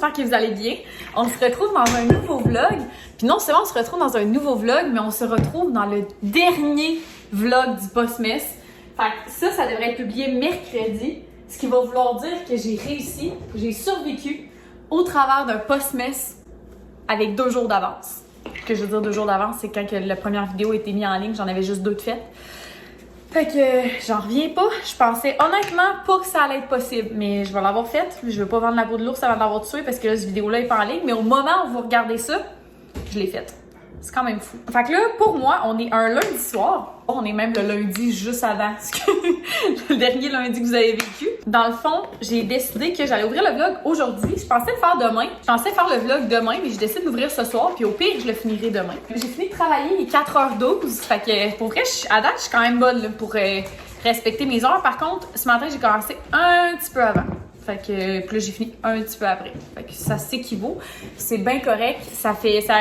j'espère que vous allez bien. On se retrouve dans un nouveau vlog. Puis non seulement on se retrouve dans un nouveau vlog, mais on se retrouve dans le dernier vlog du Postmess. Fait que ça devrait être publié mercredi, ce qui va vouloir dire que j'ai réussi, j'ai survécu au travers d'un Postmess avec 2 jours d'avance. Ce que je veux dire 2 jours d'avance, c'est quand que la première vidéo a été mise en ligne, j'en avais juste 2 de faites. Fait que j'en reviens pas. Je pensais honnêtement pas que ça allait être possible, mais je vais l'avoir faite. Je veux pas vendre la peau de l'ours avant d'avoir tué parce que là, cette vidéo-là est pas en ligne. Mais au moment où vous regardez ça, je l'ai faite. C'est quand même fou. Fait que là, pour moi, on est un lundi soir. On est même le lundi juste avant le dernier lundi que vous avez vécu. Dans le fond, j'ai décidé que j'allais ouvrir le vlog aujourd'hui. Je pensais le faire demain. Je pensais faire le vlog demain, mais je décide d'ouvrir ce soir. Puis au pire, je le finirai demain. J'ai fini de travailler, il est 4h12. Fait que pour vrai, à date, je suis quand même bonne là, pour respecter mes heures. Par contre, ce matin, j'ai commencé un petit peu avant. Fait que puis là, j'ai fini un petit peu après. Fait que ça s'équivaut. C'est bien correct. Ça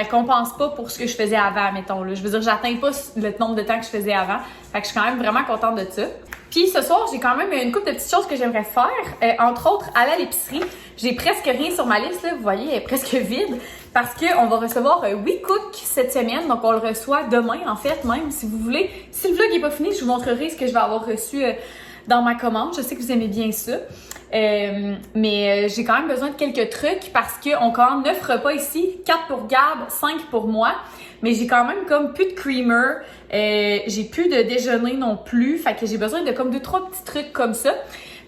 compense pas pour ce que je faisais avant, mettons. Là. Je veux dire, j'atteins pas le nombre de temps que je faisais avant. Fait que je suis quand même vraiment contente de ça. Puis ce soir, j'ai quand même une couple de petites choses que j'aimerais faire. Entre autres, aller à l'épicerie. J'ai presque rien sur ma liste, là. Vous voyez, elle est presque vide. Parce qu'on va recevoir WeCook cette semaine. Donc, on le reçoit demain, en fait, même, si vous voulez. Si le vlog n'est pas fini, je vous montrerai ce que je vais avoir reçu dans ma commande. Je sais que vous aimez bien ça. Mais j'ai quand même besoin de quelques trucs parce qu'on commande 9 repas ici, 4 pour Gab, 5 pour moi. Mais j'ai quand même comme plus de creamer, j'ai plus de déjeuner non plus. Fait que j'ai besoin de comme 2-3 petits trucs comme ça.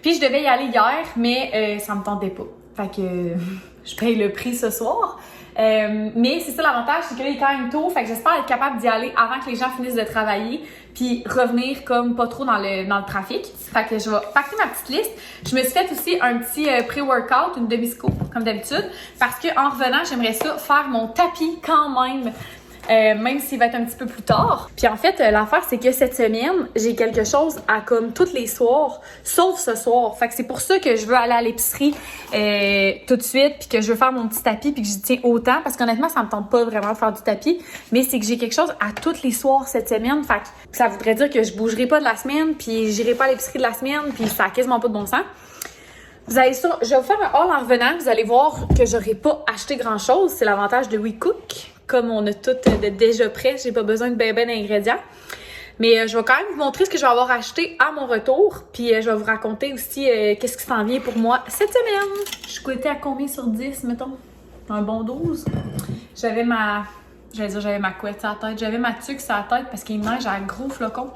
Puis je devais y aller hier, mais ça me tentait pas. Fait que je paye le prix ce soir. Mais c'est ça l'avantage, c'est que là, il est quand même tôt. Fait que j'espère être capable d'y aller avant que les gens finissent de travailler. Puis revenir comme pas trop dans le trafic. Fait que je vais packer ma petite liste. Je me suis fait aussi un petit pré-workout, une demi-scoop, comme d'habitude. Parce que en revenant, j'aimerais ça faire mon tapis quand même. Même s'il va être un petit peu plus tard. Puis en fait, l'affaire, c'est que cette semaine, j'ai quelque chose à comme tous les soirs, sauf ce soir. Fait que c'est pour ça que je veux aller à l'épicerie tout de suite, puis que je veux faire mon petit tapis, puis que j'y tiens autant, parce qu'honnêtement, ça me tente pas vraiment de faire du tapis, mais c'est que j'ai quelque chose à tous les soirs cette semaine. Fait que ça voudrait dire que je bougerai pas de la semaine, puis j'irai pas à l'épicerie de la semaine, puis ça a quasiment pas de bon sens. Vous allez ça, je vais vous faire un haul en revenant. Vous allez voir que j'aurai pas acheté grand-chose. C'est l'avantage de WeCook. Comme on a tout déjà prêt, j'ai pas besoin de ben d'ingrédients. Mais je vais quand même vous montrer ce que je vais avoir acheté à mon retour. Puis je vais vous raconter aussi qu'est-ce qui s'en vient pour moi cette semaine. Je suis côté à combien sur 10, mettons? Un bon 12. J'avais ma couette à la tête. J'avais ma tuque sur la tête parce qu'il neige à gros flocons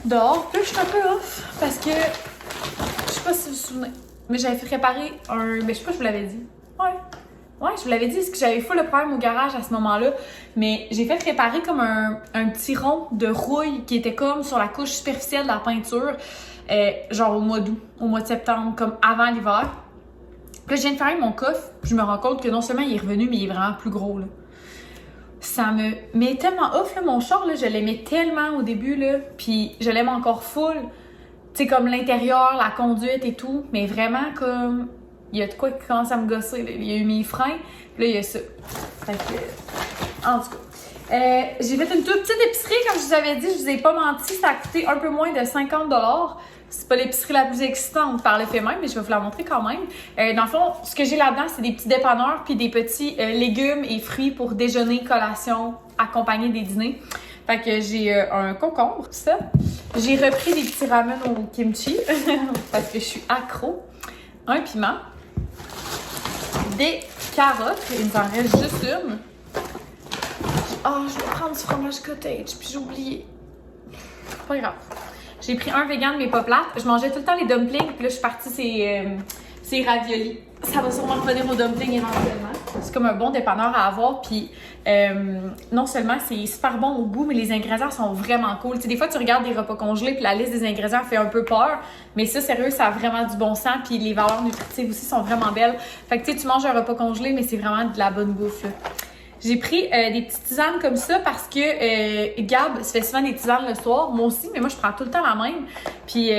dehors. Puis là, je suis un peu off parce que je sais pas si vous vous souvenez, mais j'avais fait réparer un... Mais je sais pas si je vous l'avais dit. Ouais, je vous l'avais dit, parce que j'avais fou le problème au garage à ce moment-là. Mais j'ai fait réparer comme un petit rond de rouille qui était comme sur la couche superficielle de la peinture, genre au mois d'août, au mois de septembre, comme avant l'hiver. Puis là, je viens de faire mon coffre, puis je me rends compte que non seulement il est revenu, mais il est vraiment plus gros, là. Ça me met tellement off, là, mon char, là, je l'aimais tellement au début, là, puis je l'aime encore full. Tu sais, comme l'intérieur, la conduite et tout, mais vraiment comme... Il y a de quoi qui commence à me gosser, là. Il y a eu mes freins, puis là, il y a ça. Fait que... En tout cas. J'ai fait une toute petite épicerie, comme je vous avais dit, je vous ai pas menti, ça a coûté un peu moins de 50 $. C'est pas l'épicerie la plus excitante par le fait même, mais je vais vous la montrer quand même. Dans le fond, ce que j'ai là-dedans, c'est des petits dépanneurs puis des petits légumes et fruits pour déjeuner, collation, accompagner des dîners. Fait que j'ai un concombre, ça. J'ai repris des petits ramen au kimchi parce que je suis accro. Un piment. Des carottes. Il me en reste juste une. Je vais prendre du fromage cottage, puis j'ai oublié. Pas grave. J'ai pris un vegan, mais pas plate. Je mangeais tout le temps les dumplings, puis là, je suis partie ces raviolis. Ça va sûrement revenir aux dumplings éventuellement. C'est comme un bon dépanneur à avoir, puis non seulement c'est super bon au goût, mais les ingrédients sont vraiment cool. Tu sais, des fois, tu regardes des repas congelés, puis la liste des ingrédients fait un peu peur, mais ça, sérieux, ça a vraiment du bon sens, puis les valeurs nutritives aussi sont vraiment belles. Fait que tu sais, tu manges un repas congelé, mais c'est vraiment de la bonne bouffe, là. J'ai pris des petites tisanes comme ça parce que Gab se fait souvent des tisanes le soir, moi aussi, mais moi je prends tout le temps la même. Puis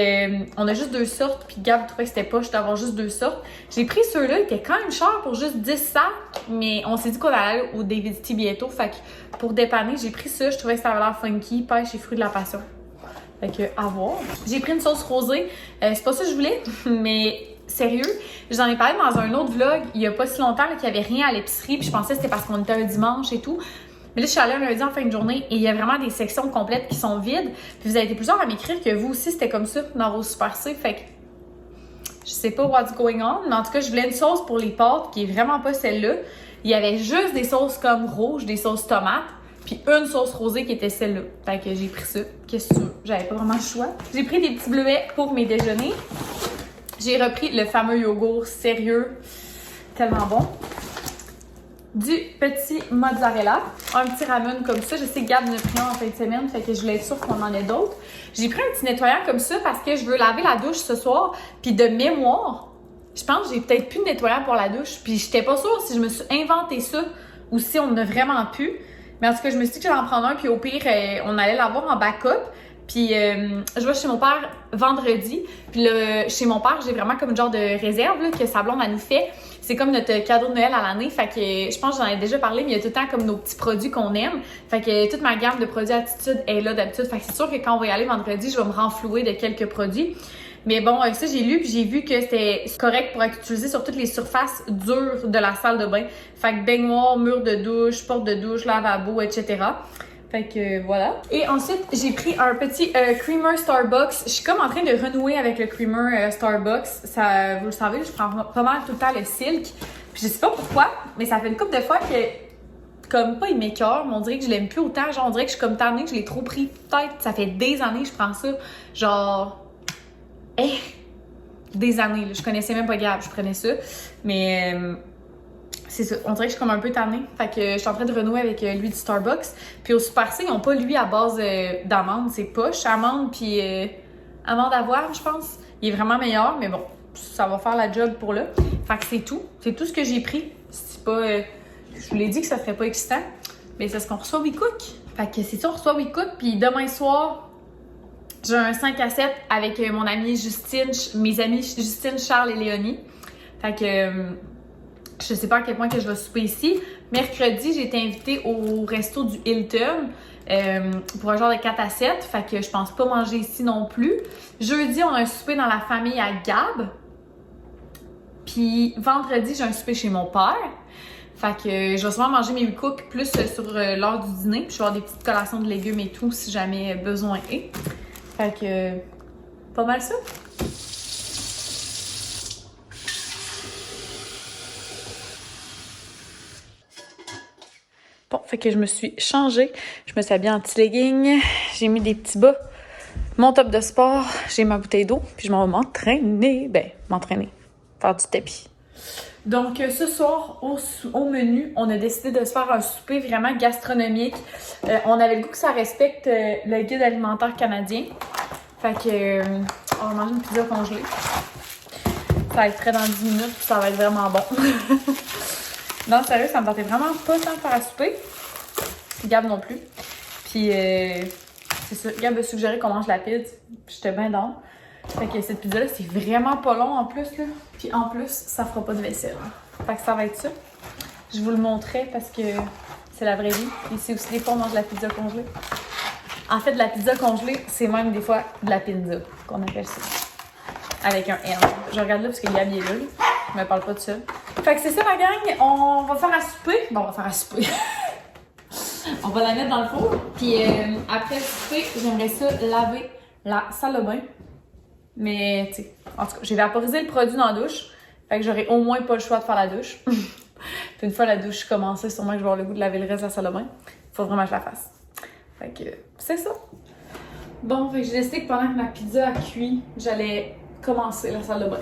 on a juste 2 sortes, puis Gab trouvait que c'était poche d'avoir juste 2 sortes. J'ai pris ceux-là, ils étaient quand même chers pour juste 10 sacs, mais on s'est dit qu'on allait aller au David Tea bientôt, fait que pour dépanner, j'ai pris ça, je trouvais que ça avait l'air funky, pêche et fruits de la passion. Fait que, à voir. J'ai pris une sauce rosée, c'est pas ça que je voulais, mais sérieux, j'en ai parlé dans un autre vlog il y a pas si longtemps qu'il y avait rien à l'épicerie, puis je pensais que c'était parce qu'on était un dimanche et tout. Mais là, je suis allée un lundi en fin de journée et il y a vraiment des sections complètes qui sont vides. Puis vous avez été plusieurs à m'écrire que vous aussi, c'était comme ça dans vos Super C. Fait que je sais pas what's going on, mais en tout cas, je voulais une sauce pour les pâtes qui est vraiment pas celle-là. Il y avait juste des sauces comme rouges, des sauces tomates, puis une sauce rosée qui était celle-là. Fait que j'ai pris ça. Qu'est-ce que tu veux? J'avais pas vraiment le choix. J'ai pris des petits bleuets pour mes déjeuners. J'ai repris le fameux yogourt sérieux, tellement bon. Du petit mozzarella, un petit ramen comme ça. Je sais que Gab ne pris un en fin de semaine, fait que je voulais être sûre qu'on en ait d'autres. J'ai pris un petit nettoyant comme ça parce que je veux laver la douche ce soir. Puis de mémoire, je pense que j'ai peut-être plus de nettoyant pour la douche. Puis j'étais pas sûre si je me suis inventé ça ou si on en a vraiment plus. Mais en tout cas, je me suis dit que j'allais en prendre un, puis au pire, on allait l'avoir en backup. Puis je vais chez mon père vendredi. Puis là, chez mon père, j'ai vraiment comme une genre de réserve là, que sa blonde, elle nous fait. C'est comme notre cadeau de Noël à l'année. Fait que je pense que j'en ai déjà parlé, mais il y a tout le temps comme nos petits produits qu'on aime. Fait que toute ma gamme de produits Attitude est là d'habitude. Fait que c'est sûr que quand on va y aller vendredi, je vais me renflouer de quelques produits. Mais bon, ça, j'ai lu puis j'ai vu que c'était correct pour être utilisé sur toutes les surfaces dures de la salle de bain. Fait que baignoire, mur de douche, porte de douche, lavabo, etc. Fait que voilà. Et ensuite, j'ai pris un petit creamer Starbucks. Je suis comme en train de renouer avec le creamer Starbucks. Ça, vous le savez, je prends pas mal tout le temps le silk. Puis je sais pas pourquoi, mais ça fait une couple de fois que, comme pas il m'écoeure, mais on dirait que je l'aime plus autant. Genre, on dirait que je suis comme tannée, que je l'ai trop pris. Peut-être, ça fait des années que je prends ça. Genre, des années. Là. Je connaissais même pas Gab, je prenais ça. Mais c'est ça. On dirait que je suis comme un peu tannée. Fait que je suis en train de renouer avec l'huile du Starbucks. Puis au Super C, ils n'ont pas l'huile à base d'amande. C'est poche, amande, puis amande avoine, je pense. Il est vraiment meilleur, mais bon, ça va faire la job pour là. Fait que c'est tout. C'est tout ce que j'ai pris. C'est pas... je vous l'ai dit que ça serait pas excitant, mais c'est ce qu'on reçoit WeCook. Fait que c'est ça, on reçoit WeCook. Puis demain soir, j'ai un 5 à 7 avec mon amie Justine, mes amis Justine, Charles et Léonie. Fait que... je sais pas à quel point que je vais souper ici. Mercredi, j'ai été invitée au resto du Hilton pour un genre de 4 à 7. Fait que je pense pas manger ici non plus. Jeudi, on a un souper dans la famille à Gab. Puis vendredi, j'ai un souper chez mon père. Fait que je vais sûrement manger mes WeCook plus sur l'heure du dîner. Puis je vais avoir des petites collations de légumes et tout si jamais besoin est. Fait que pas mal ça. Bon, fait que je me suis changée. Je me suis habillée en petit legging. J'ai mis des petits bas. Mon top de sport. J'ai ma bouteille d'eau. Puis je m'en vais m'entraîner. Ben, m'entraîner. Faire du tapis. Donc, ce soir, au menu, on a décidé de se faire un souper vraiment gastronomique. On avait le goût que ça respecte le guide alimentaire canadien. Fait que, on va manger une pizza congelée. Ça va être prêt dans 10 minutes. Puis ça va être vraiment bon. Non, sérieux, ça me tentait vraiment pas tant de faire à souper. Puis Gab non plus. Puis, c'est ça. Gab a suggéré qu'on mange la pizza. J'étais bien dans. Fait que cette pizza-là, c'est vraiment pas long en plus, là. Puis en plus, ça fera pas de vaisselle. Fait que ça va être ça. Je vous le montrerai parce que c'est la vraie vie. Ici aussi, des fois, on mange de la pizza congelée. En fait, de la pizza congelée, c'est même des fois de la pizza qu'on appelle ça. Avec un N. Je regarde là parce qu'il y a bien là. Je me parle pas de ça. Fait que c'est ça, ma gang. On va faire à souper. Bon, on va faire à souper. On va la mettre dans le four. Puis après le souper, j'aimerais ça laver la salle de bain. Mais, tu sais, en tout cas, j'ai vaporisé le produit dans la douche. Fait que j'aurai au moins pas le choix de faire la douche. Puis une fois la douche commencée, sûrement que je vais avoir le goût de laver le reste de la salle de bain. Faut vraiment que je la fasse. Fait que, c'est ça. Bon, fait que j'ai décidé que pendant que ma pizza a cuit, j'allais commencer la salle de bain.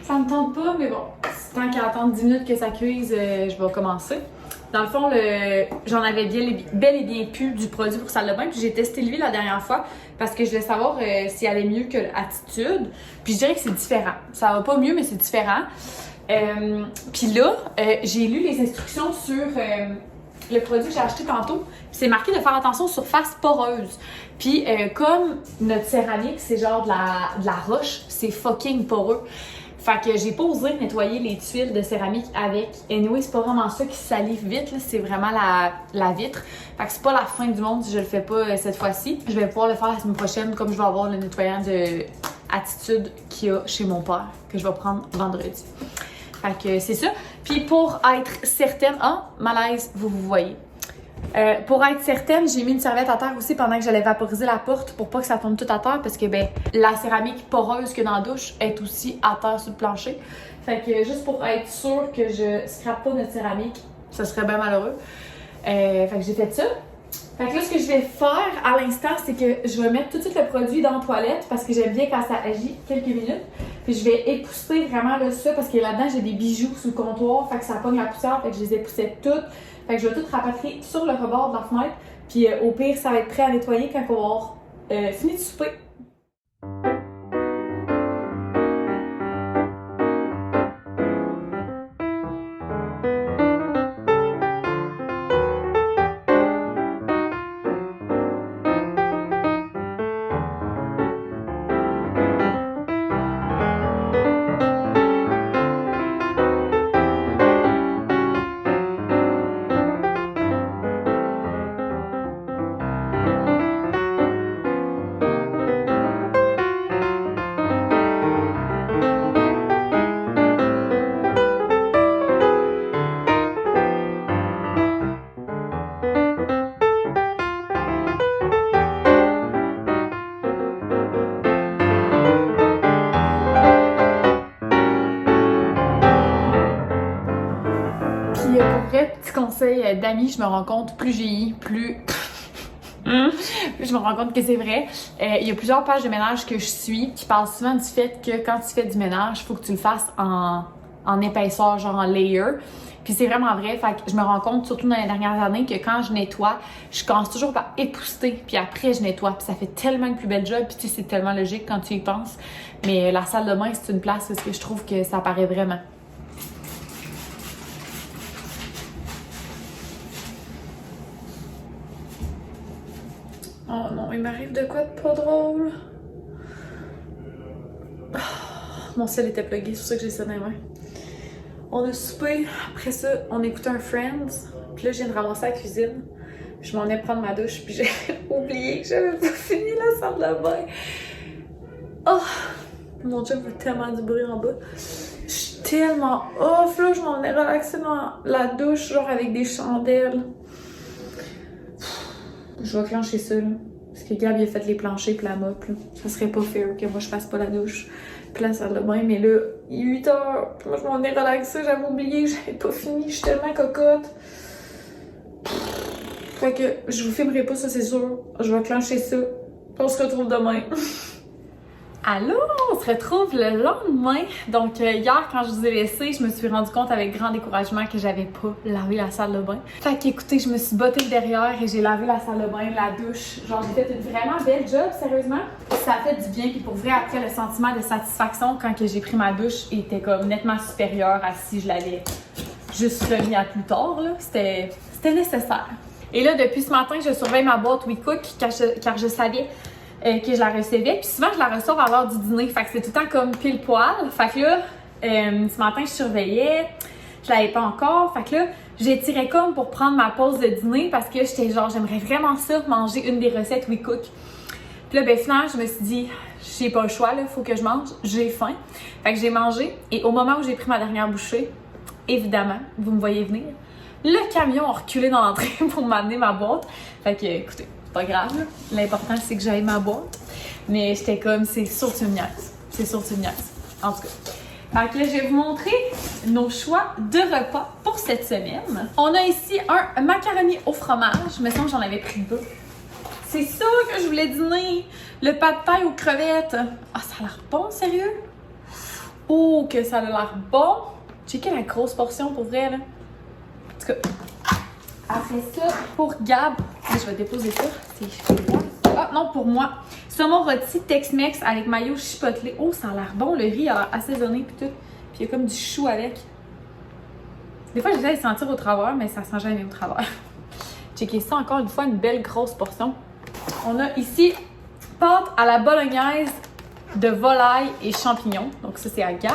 Ça me tente pas, mais bon, tant qu'à attendre 10 minutes que ça cuise, je vais commencer. Dans le fond, j'en avais bel et bien plus du produit pour salle de bain. Puis j'ai testé l'huile la dernière fois parce que je voulais savoir si elle allait mieux que l'Attitude. Puis je dirais que c'est différent. Ça va pas mieux, mais c'est différent. Puis là, j'ai lu les instructions sur le produit que j'ai acheté tantôt. C'est marqué de faire attention aux surfaces poreuses. Puis comme notre céramique, c'est genre de la roche, c'est fucking poreux. Fait que j'ai pas osé nettoyer les tuiles de céramique avec. Anyway, c'est pas vraiment ça qui salive vite, là. C'est vraiment la vitre. Fait que c'est pas la fin du monde si je le fais pas cette fois-ci. Je vais pouvoir le faire la semaine prochaine, comme je vais avoir le nettoyant attitude qu'il y a chez mon père, que je vais prendre vendredi. Fait que c'est ça. Puis pour être certaine... Ah, malaise, vous voyez. Pour être certaine, j'ai mis une serviette à terre aussi pendant que j'allais vaporiser la porte pour pas que ça tombe tout à terre parce que ben la céramique poreuse que dans la douche est aussi à terre sur le plancher. Fait que juste pour être sûre que je scrape pas notre céramique, ça serait bien malheureux. Fait que j'ai fait ça. Fait que là, ce que je vais faire à l'instant, c'est que je vais mettre tout de suite le produit dans la toilette parce que j'aime bien quand ça agit quelques minutes. Puis je vais épousser vraiment là, ça parce que là-dedans, j'ai des bijoux sous le comptoir. Fait que ça pogne la poussière. Fait que je les époussais toutes. Fait que je vais tout rapatrier sur le rebord de la fenêtre. Puis au pire, ça va être prêt à nettoyer quand on va avoir fini de souper. Petit conseil d'amis, je me rends compte, plus je vieillis, plus je me rends compte que c'est vrai. Il y a plusieurs pages de ménage que je suis qui parlent souvent du fait que quand tu fais du ménage, il faut que tu le fasses en épaisseur, genre en layer. Puis c'est vraiment vrai, fait que je me rends compte, surtout dans les dernières années, que quand je nettoie, je commence toujours par épousseter, puis après je nettoie, puis ça fait tellement une plus belle job, puis tu sais, c'est tellement logique quand tu y penses. Mais la salle de bain, c'est une place où je trouve que ça paraît vraiment. Oh non, il m'arrive de quoi de pas drôle? Oh, mon sel était plugué, c'est pour ça que j'ai ça dans les mains. On a soupé, après ça, on écoutait un Friends, puis là, je viens de ramasser la cuisine. Je m'en ai prendre ma douche, puis j'ai oublié que j'avais pas fini la salle de bain. Oh! Mon Dieu, il fait tellement du bruit en bas. Je suis tellement off, là, je m'en ai relaxée dans la douche, genre avec des chandelles. Je vais clencher ça, là. Parce que Gab, il a fait les planchers pis la mop, là. Ça serait pas fair que moi, je fasse pas la douche pis la salle de bain. Mais là, il est 8 heures. Moi, je m'en ai relaxée. J'avais oublié que j'avais pas fini. Je suis tellement cocotte. Fait que je vous filmerai pas, ça, c'est sûr. Je vais clencher ça. On se retrouve demain. Allô, on se retrouve le lendemain. Donc hier, quand je vous ai laissé, je me suis rendu compte avec grand découragement que j'avais pas lavé la salle de bain. Fait qu'écoutez, je me suis bottée le derrière et j'ai lavé la salle de bain, la douche. Genre, j'ai fait une vraiment belle job, sérieusement. Ça a fait du bien. Puis pour vrai, après, le sentiment de satisfaction quand que j'ai pris ma douche était comme nettement supérieur à si je l'avais juste remis à plus tard, là. C'était nécessaire. Et là, depuis ce matin, je surveille ma boîte WeCook car je savais que je la recevais. Puis souvent, je la reçois à l'heure du dîner. Fait que c'est tout le temps comme pile poil. Fait que là, ce matin, je surveillais. Je l'avais pas encore. Fait que là, j'étirais comme pour prendre ma pause de dîner parce que j'étais genre, j'aimerais vraiment ça, manger une des recettes WeCook. Puis là, ben finalement, je me suis dit, j'ai pas le choix, là, faut que je mange. J'ai faim. Fait que j'ai mangé. Et au moment où j'ai pris ma dernière bouchée, évidemment, vous me voyez venir, le camion a reculé dans l'entrée pour m'amener ma boîte. Fait que, écoutez, c'est pas grave, là. L'important, c'est que j'aille ma boîte. Mais j'étais comme, c'est sûr que tu me niaises. C'est sûr que tu me niaises. En tout cas. Fait que là, je vais vous montrer nos choix de repas pour cette semaine. On a ici un macaroni au fromage. Il me semble que j'en avais pris deux. C'est ça que je voulais dîner. Le pad thai aux crevettes. Ah, ça a l'air bon, sérieux? Oh, que ça a l'air bon. Checkez la grosse portion pour vrai, là. En tout cas. Après ça, pour Gab, je vais déposer ça. Ah non, pour moi, saumon rôti Tex-Mex avec mayo chipotelé. Oh, ça a l'air bon. Le riz a l'air assaisonné puis tout. Puis il y a comme du chou avec. Des fois, j'essaie de sentir au travers, mais ça sent jamais au travers. Checkez ça encore une fois, une belle grosse portion. On a ici pâte à la bolognaise de volaille et champignons. Donc ça, c'est à Gab.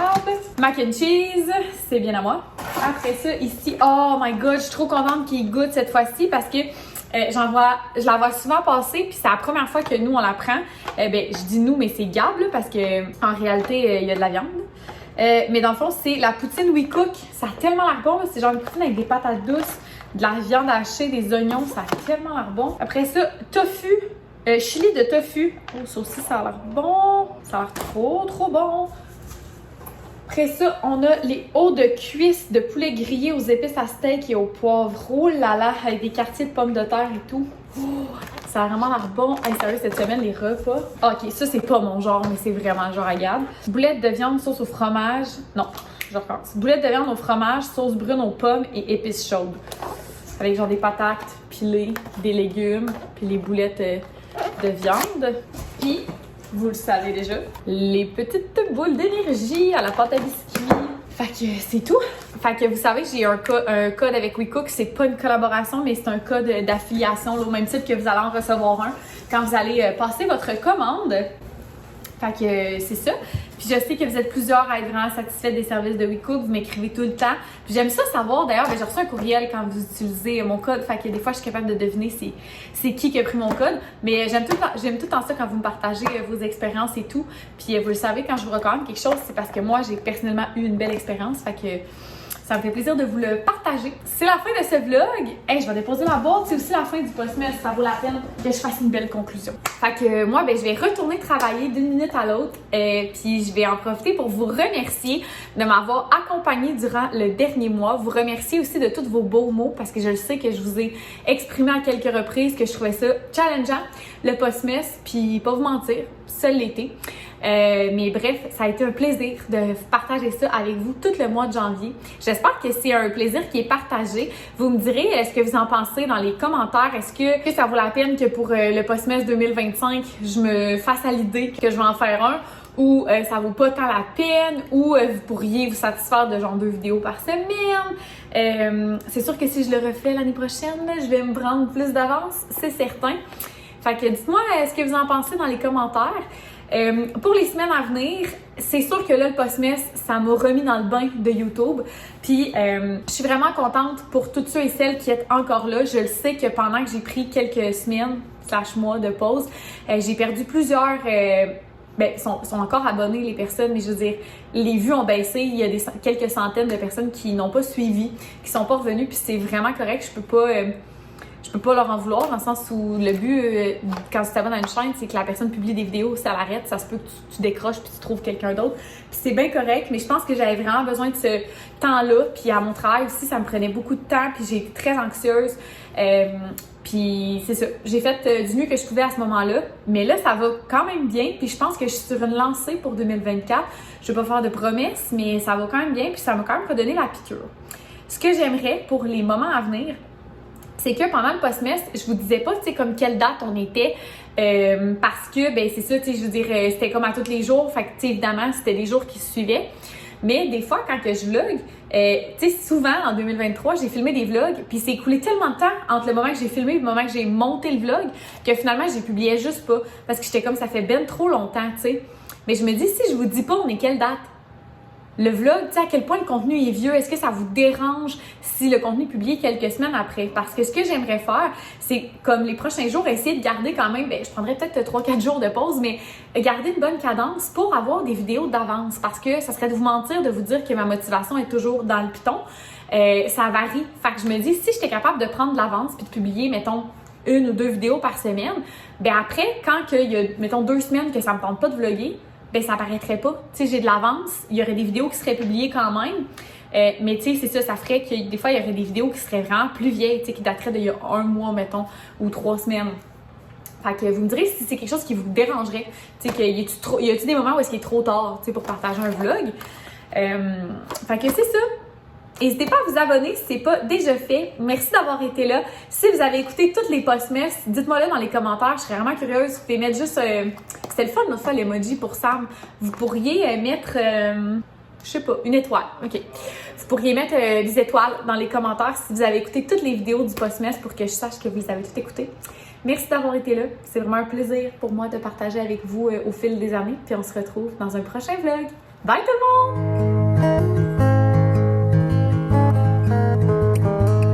Mac and cheese, c'est bien à moi. Après ça, ici, oh my god, je suis trop contente qu'il goûte cette fois-ci parce que Je la vois souvent passer, puis c'est la première fois que nous, on la prend. Je dis nous, mais c'est Gab, là, parce que en réalité, il y a de la viande. Mais dans le fond, c'est la poutine We Cook. Ça a tellement l'air bon, là. C'est genre une poutine avec des patates douces, de la viande hachée, des oignons. Ça a tellement l'air bon. Après ça, tofu. Chili de tofu. Oh, ça aussi, ça a l'air bon. Ça a l'air trop, trop bon. Après ça, on a les hauts de cuisse de poulet grillé aux épices à steak et au poivre. Oh là là, avec des quartiers de pommes de terre et tout. Oh, ça a vraiment l'air bon. Hey, sérieux, cette semaine, les repas. Ok, ça, c'est pas mon genre, mais c'est vraiment le genre à Gab. Boulettes de viande, sauce au fromage. Non, je recommence. Boulettes de viande au fromage, sauce brune aux pommes et épices chaudes. Avec genre des patates pilées, des légumes, puis les boulettes de viande. Puis, vous le savez déjà, les petites boules d'énergie à la pâte à biscuits. Fait que c'est tout. Fait que vous savez, j'ai un code avec We Cook. C'est pas une collaboration, mais c'est un code d'affiliation, au même titre que vous allez en recevoir un quand vous allez passer votre commande. Fait que c'est ça. Puis je sais que vous êtes plusieurs à être vraiment satisfaits des services de We Cook. Vous m'écrivez tout le temps. Puis j'aime ça savoir. D'ailleurs, j'ai reçu un courriel quand vous utilisez mon code. Fait que des fois, je suis capable de deviner c'est qui a pris mon code. Mais j'aime tout le temps ça quand vous me partagez vos expériences et tout. Puis vous le savez, quand je vous recommande quelque chose, c'est parce que moi, j'ai personnellement eu une belle expérience. Fait que ça me fait plaisir de vous le partager. C'est la fin de ce vlog. Hey, je vais déposer ma boîte. C'est aussi la fin du post-mess. Ça vaut la peine que je fasse une belle conclusion. Fait que moi, je vais retourner travailler d'une minute à l'autre. Puis je vais en profiter pour vous remercier de m'avoir accompagné durant le dernier mois. Vous remercier aussi de tous vos beaux mots parce que je le sais que je vous ai exprimé à quelques reprises que je trouvais ça challengeant, le post-mess. Puis pas vous mentir, seul l'été. Mais bref, ça a été un plaisir de partager ça avec vous tout le mois de janvier. J'espère que c'est un plaisir qui est partagé. Vous me direz ce que vous en pensez dans les commentaires. Est-ce que ça vaut la peine que pour le Postmess 2025, je me fasse à l'idée que je vais en faire un? Ou ça vaut pas tant la peine? Ou vous pourriez vous satisfaire de genre 2 vidéos par semaine? C'est sûr que si je le refais l'année prochaine, je vais me prendre plus d'avance, c'est certain. Fait que dites-moi ce que vous en pensez dans les commentaires. Pour les semaines à venir, c'est sûr que là, le Postmess, ça m'a remis dans le bain de YouTube. Puis, je suis vraiment contente pour toutes ceux et celles qui êtes encore là. Je le sais que pendant que j'ai pris quelques semaines / mois de pause, j'ai perdu plusieurs... sont encore abonnés les personnes, mais je veux dire, les vues ont baissé. Il y a quelques centaines de personnes qui n'ont pas suivi, qui sont pas revenues, puis c'est vraiment correct. Je peux pas leur en vouloir, dans le sens où le but, quand tu t'abonnes à une chaîne, c'est que la personne publie des vidéos, ça l'arrête, ça se peut que tu décroches puis tu trouves quelqu'un d'autre. Puis c'est bien correct, mais je pense que j'avais vraiment besoin de ce temps-là. Puis à mon travail aussi, ça me prenait beaucoup de temps, puis j'ai été très anxieuse. Puis c'est ça, j'ai fait du mieux que je pouvais à ce moment-là. Mais là, ça va quand même bien, puis je pense que je suis sur une lancée pour 2024. Je vais pas faire de promesses, mais ça va quand même bien, puis ça m'a quand même redonné la piqûre. Ce que j'aimerais pour les moments à venir, c'est que pendant le Postmess, je vous disais pas, tu sais, comme quelle date on était, parce que, c'est ça, tu sais, je veux dire, c'était comme à tous les jours, fait que, tu sais, évidemment, c'était des jours qui se suivaient. Mais des fois, quand que je vlog, tu sais, souvent, en 2023, j'ai filmé des vlogs, puis c'est écoulé tellement de temps entre le moment que j'ai filmé et le moment que j'ai monté le vlog, que finalement, j'ai publié juste pas, parce que j'étais comme, ça fait ben trop longtemps, tu sais. Mais je me dis, si je vous dis pas, on est quelle date? Le vlog, tu sais, à quel point le contenu est vieux, est-ce que ça vous dérange si le contenu est publié quelques semaines après? Parce que ce que j'aimerais faire, c'est comme les prochains jours, essayer de garder quand même, je prendrais peut-être 3-4 jours de pause, mais garder une bonne cadence pour avoir des vidéos d'avance. Parce que ça serait de vous mentir, de vous dire que ma motivation est toujours dans le piton. Ça varie. Fait que je me dis, si j'étais capable de prendre de l'avance puis de publier, mettons, 1 ou 2 vidéos par semaine, après, quand il y a, mettons, 2 semaines que ça me tente pas de vlogger, ça apparaîtrait pas. Tu sais, j'ai de l'avance, il y aurait des vidéos qui seraient publiées quand même, mais tu sais, c'est ça, ça ferait que des fois, il y aurait des vidéos qui seraient vraiment plus vieilles, tu sais, qui dateraient d'il y a 1 mois, mettons, ou 3 semaines. Fait que vous me direz si c'est quelque chose qui vous dérangerait. Tu sais, y a-tu des moments où est-ce qu'il est trop tard, tu sais, pour partager un vlog? Fait que c'est ça. N'hésitez pas à vous abonner si c'est pas déjà fait. Merci d'avoir été là. Si vous avez écouté toutes les Postmess, dites-moi là dans les commentaires. Je serais vraiment curieuse. Vous pouvez mettre juste... C'était le fun l'autre fois, l'emoji pour Sam. Vous pourriez mettre... je sais pas, une étoile. OK. Vous pourriez mettre des étoiles dans les commentaires si vous avez écouté toutes les vidéos du Postmess pour que je sache que vous les avez toutes écoutées. Merci d'avoir été là. C'est vraiment un plaisir pour moi de partager avec vous au fil des années. Puis on se retrouve dans un prochain vlog. Bye tout le monde!